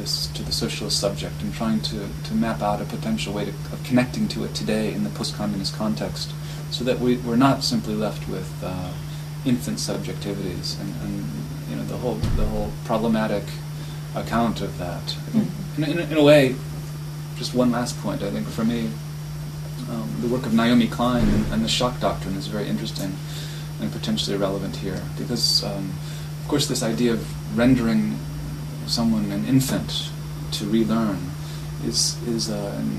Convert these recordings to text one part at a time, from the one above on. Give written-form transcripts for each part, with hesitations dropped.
to the socialist subject and trying to map out a potential way of connecting to it today in the post-communist context, so that we're not simply left with infant subjectivities and you know the whole problematic account of that. In a way, just one last point. I think for me, the work of Naomi Klein and the shock doctrine is very interesting and potentially relevant here, because of course this idea of rendering someone an infant to relearn is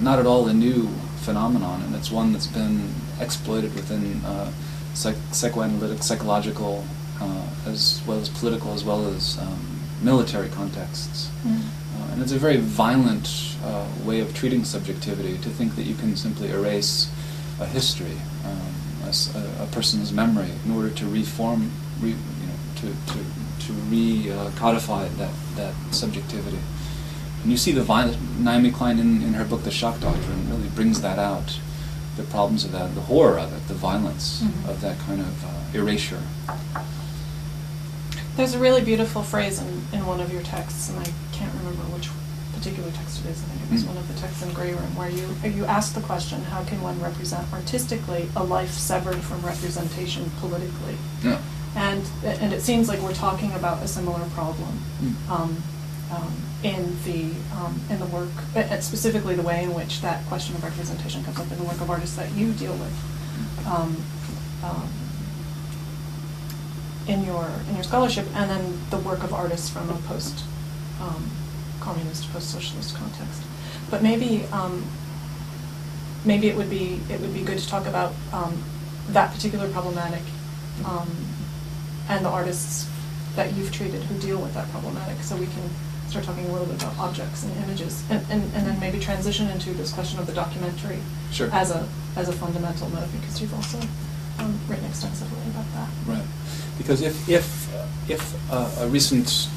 not at all a new phenomenon, and it's one that's been exploited within psychoanalytic, psychological, as well as political, as well as military contexts. And it's a very violent way of treating subjectivity, to think that you can simply erase a history, a person's memory, in order to reform, to re-codify that subjectivity. And you see the violence. Naomi Klein in her book The Shock Doctrine really brings that out, the problems of that, the horror of it, the violence of that kind of erasure. There's a really beautiful phrase in one of your texts, and I can't remember which particular text it is. I think it was one of the texts in Grey Room, where you ask the question, how can one represent artistically a life severed from representation politically? Yeah. And it seems like we're talking about a similar problem in the work, specifically the way in which that question of representation comes up in the work of artists that you deal with in your scholarship, and then the work of artists from a post-communist, post-socialist context. But maybe it would be good to talk about that particular problematic. And the artists that you've treated who deal with that problematic, so we can start talking a little bit about objects and images, and then maybe transition into this question of the documentary as a fundamental mode, because you've also written extensively about that. Right, because if a recent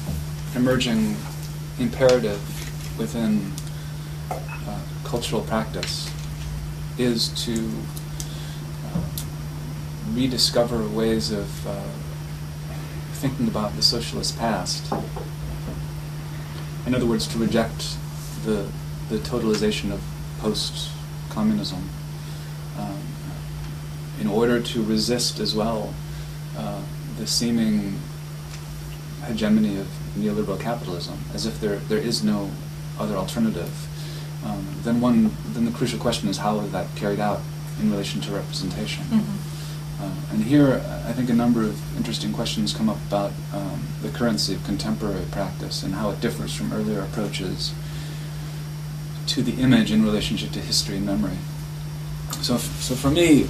emerging imperative within cultural practice is to rediscover ways of thinking about the socialist past. In other words, to reject the totalization of post-communism, in order to resist as well the seeming hegemony of neoliberal capitalism, as if there is no other alternative. Then the crucial question is, how is that carried out in relation to representation? And here, I think a number of interesting questions come up about the currency of contemporary practice and how it differs from earlier approaches to the image in relationship to history and memory. So for me,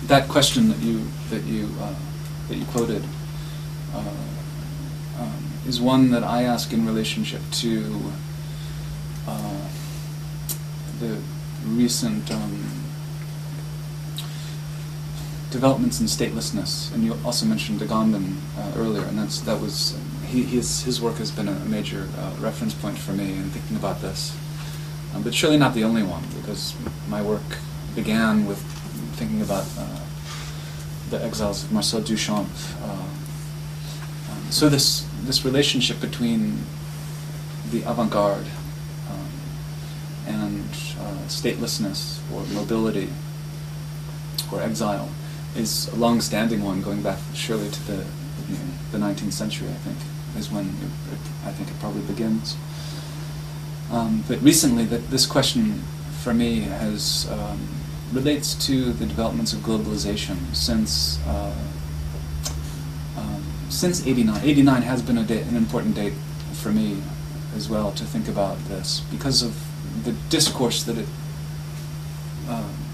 that question that you quoted is one that I ask in relationship to the recent developments in statelessness, and you also mentioned Agamben earlier, and his work has been a major reference point for me in thinking about this, but surely not the only one, because my work began with thinking about the exiles of Marcel Duchamp. So this relationship between the avant-garde and statelessness or mobility or exile is a long-standing one, going back surely to the 19th century, I think, is when I think it probably begins. But recently, this question for me relates to the developments of globalization since '89. '89 has been an important date for me as well to think about this, because of the discourse that it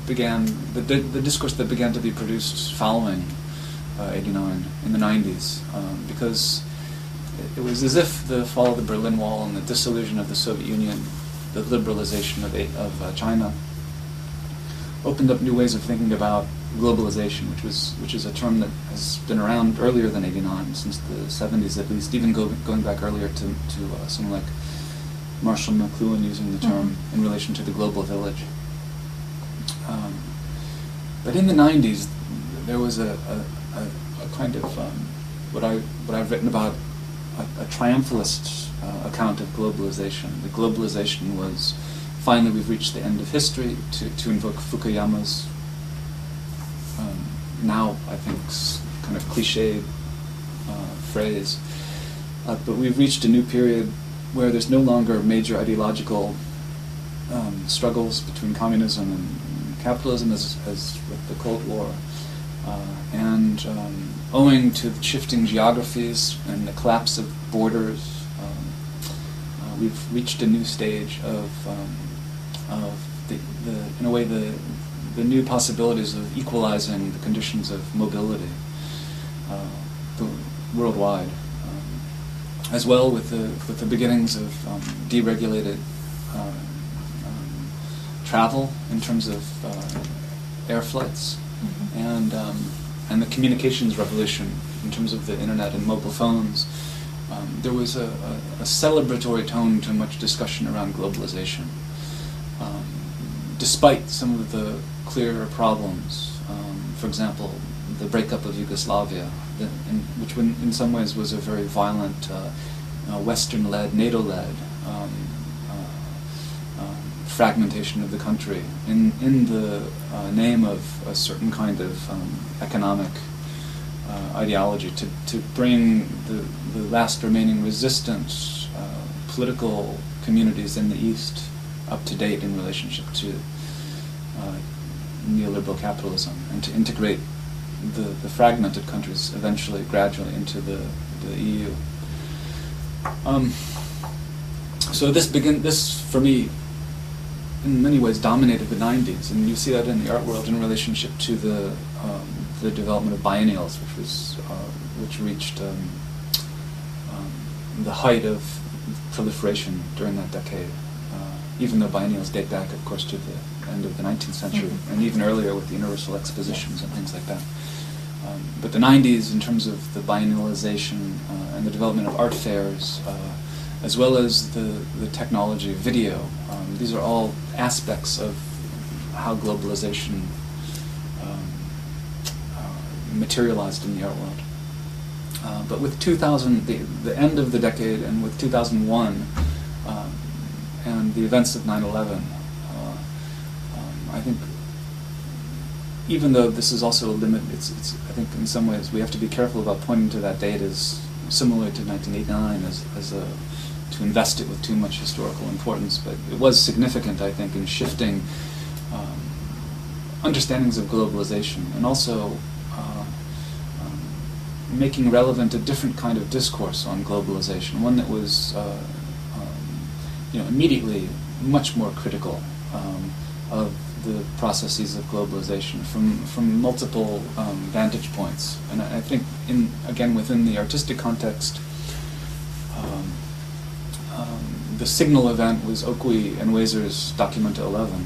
began, the discourse that began to be produced following '89 in the '90s, because it was as if the fall of the Berlin Wall and the dissolution of the Soviet Union, the liberalization of China, opened up new ways of thinking about globalization, which is a term that has been around earlier than '89, since the '70s at least, even going back earlier to someone like Marshall McLuhan using the term in relation to the global village. But in the '90s, there was a kind of what I've written about a triumphalist account of globalization. The globalization was, finally we've reached the end of history, to invoke Fukuyama's now, I think, kind of cliched phrase. But we've reached a new period where there's no longer major ideological struggles between communism and capitalism as with the Cold War. And owing to the shifting geographies and the collapse of borders, we've reached a new stage of in a way, the new possibilities of equalizing the conditions of mobility worldwide, as well with the beginnings of deregulated travel in terms of air flights, and the communications revolution in terms of the internet and mobile phones. There was a celebratory tone to much discussion around globalization, despite some of the clearer problems. For example, the breakup of Yugoslavia, which in some ways was a very violent, Western-led, NATO-led fragmentation of the country in the name of a certain kind of economic ideology to bring the last remaining resistant political communities in the East up to date in relationship to neoliberal capitalism, and to integrate the fragmented countries eventually, gradually, into the EU. So this for me, in many ways, dominated the 90s, and you see that in the art world in relationship to the development of biennials, which reached the height of proliferation during that decade. Even though biennials date back, of course, to the end of the 19th century, and even earlier with the Universal Expositions and things like that. But the 90s, in terms of the biennialization and the development of art fairs, as well as the technology of video, these are all aspects of how globalization materialized in the art world. But with 2000, the end of the decade, and with 2001, and the events of 9/11, I think, even though this is also a limit, I think in some ways we have to be careful about pointing to that date as similar to 1989, to invest it with too much historical importance. But it was significant, I think, in shifting understandings of globalization, and also making relevant a different kind of discourse on globalization, one that was immediately much more critical of the processes of globalization from multiple vantage points. And I think, again, within the artistic context, the signal event was Okui and Wazer's Documenta 11.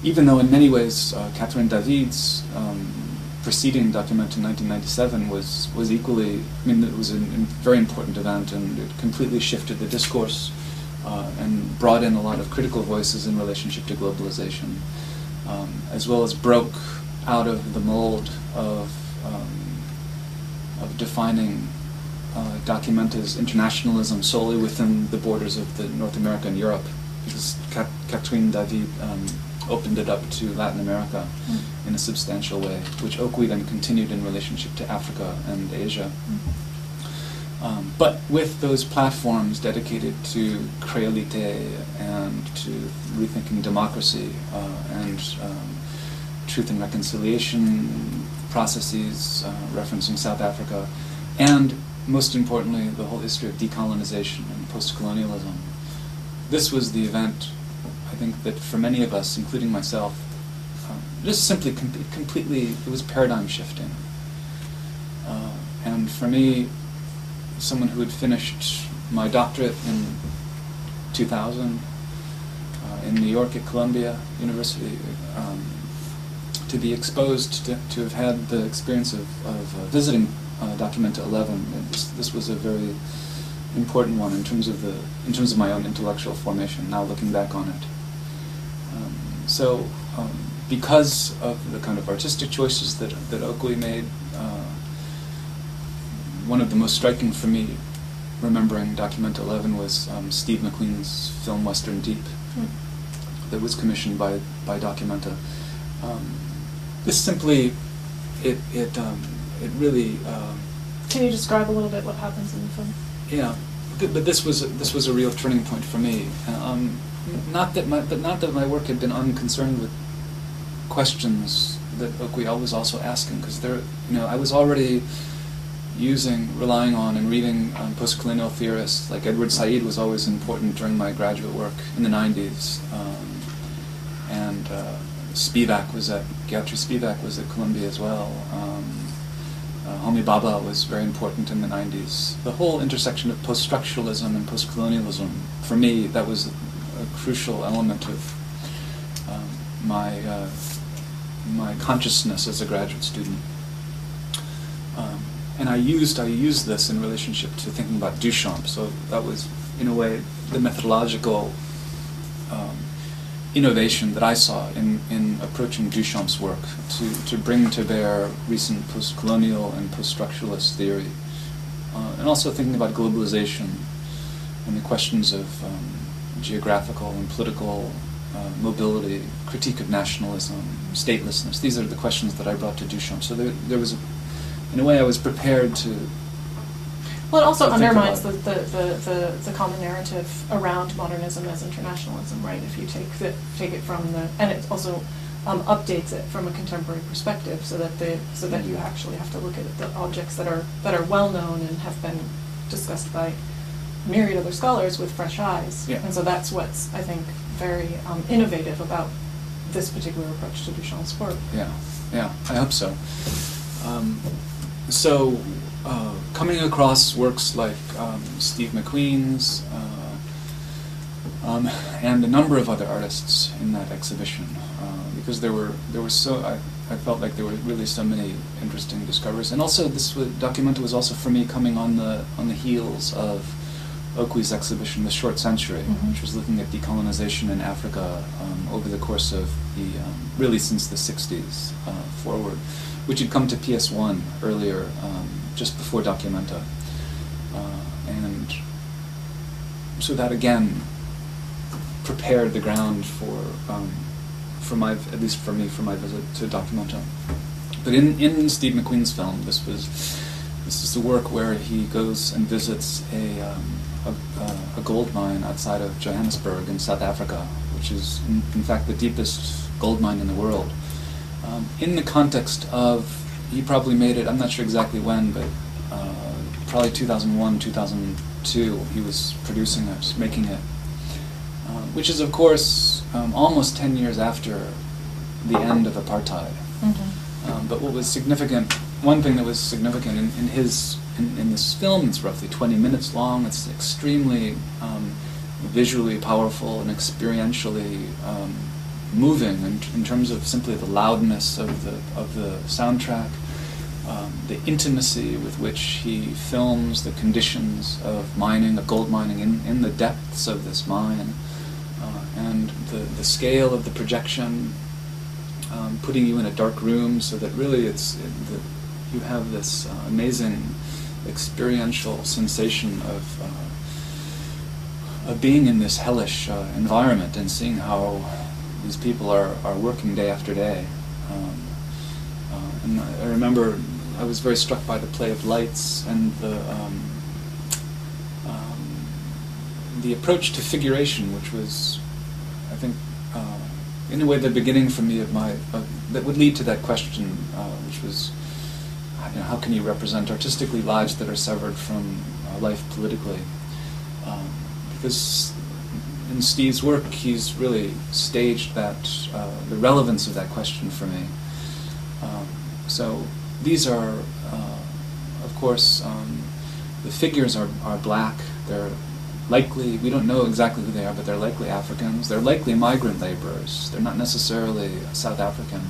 Even though in many ways Catherine David's preceding Documenta in 1997 was equally, it was a very important event, and it completely shifted the discourse and brought in a lot of critical voices in relationship to globalization, as well as broke out of the mold of defining Documenta's internationalism solely within the borders of the North America and Europe, because Catherine David opened it up to Latin America in a substantial way, which Okui then continued in relationship to Africa and Asia. But with those platforms dedicated to créolité and to rethinking democracy and truth and reconciliation processes, referencing South Africa, and most importantly, the whole history of decolonization and post-colonialism. This was the event, I think, that for many of us, including myself, just simply completely, it was paradigm shifting. And for me, someone who had finished my doctorate in 2000 in New York at Columbia University, to be exposed to have had the experience of visiting Documenta 11, this was a very important one in terms of my own intellectual formation. Now looking back on it, because of the kind of artistic choices that Okui made, one of the most striking for me remembering Document 11 was Steve McQueen's film Western Deep, that was commissioned by Documenta. This simply, it really. Can you describe a little bit what happens in the film? Yeah, but this was a real turning point for me. Not that my work had been unconcerned with questions that Okui was also asking, because I was already relying on and reading post-colonial theorists, like Edward Said was always important during my graduate work in the 90s, and Gayatri Spivak was at Columbia as well. Homi Bhabha was very important in the 90s. The whole intersection of post-structuralism and post-colonialism, for me, that was a crucial element of my consciousness as a graduate student. And I used this in relationship to thinking about Duchamp. So that was, in a way, the methodological innovation that I saw in approaching Duchamp's work to bring to bear recent post-colonial and post-structuralist theory, and also thinking about globalization and the questions of geographical and political mobility, critique of nationalism, statelessness. These are the questions that I brought to Duchamp. So there was, in a way, I was prepared to. Well, it also undermines the common narrative around modernism as internationalism, right? If you take it from and it also updates it from a contemporary perspective, so that you actually have to look at the objects that are well known and have been discussed by myriad other scholars with fresh eyes. Yeah. And so that's what's, I think, very innovative about this particular approach to Duchamp's work. Yeah, I hope so. Coming across works like Steve McQueen's and a number of other artists in that exhibition, because there were I felt like there were really so many interesting discoveries, and also Documenta was also for me coming on the heels of Okui's exhibition, The Short Century, which was looking at decolonization in Africa over the course of really since the 60s forward, which had come to PS1 earlier, just before Documenta. And so that again prepared the ground for my, at least for me, for my visit to Documenta. But in Steve McQueen's film, this is a work where he goes and visits a gold mine outside of Johannesburg in South Africa, which is in fact the deepest gold mine in the world. In the context of, he probably made it, I'm not sure exactly when, but probably 2001, 2002, he was producing it, making it, which is of course almost 10 years after the end of apartheid. But what was significant, one thing that was significant in this film, it's roughly 20 minutes long, it's extremely visually powerful and experientially moving in terms of simply the loudness of the soundtrack, the intimacy with which he films the conditions of mining, of gold mining in the depths of this mine, and the scale of the projection, putting you in a dark room so that really you have this amazing experiential sensation of being in this hellish environment and seeing how these people are working day after day. And I remember I was very struck by the play of lights and the approach to figuration, which was, I think, in a way the beginning for me of that would lead to that question, which was, how can you represent artistically lives that are severed from life politically? Because in Steve's work, he's really staged the relevance of that question for me. So these are, of course, the figures are black. They're likely, we don't know exactly who they are, but they're likely Africans. They're likely migrant laborers. They're not necessarily South African,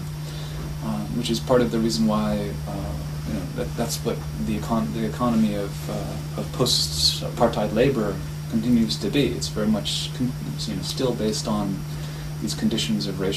which is part of the reason why that's what the economy of post-apartheid labor continues to be. It's very much still based on these conditions of racial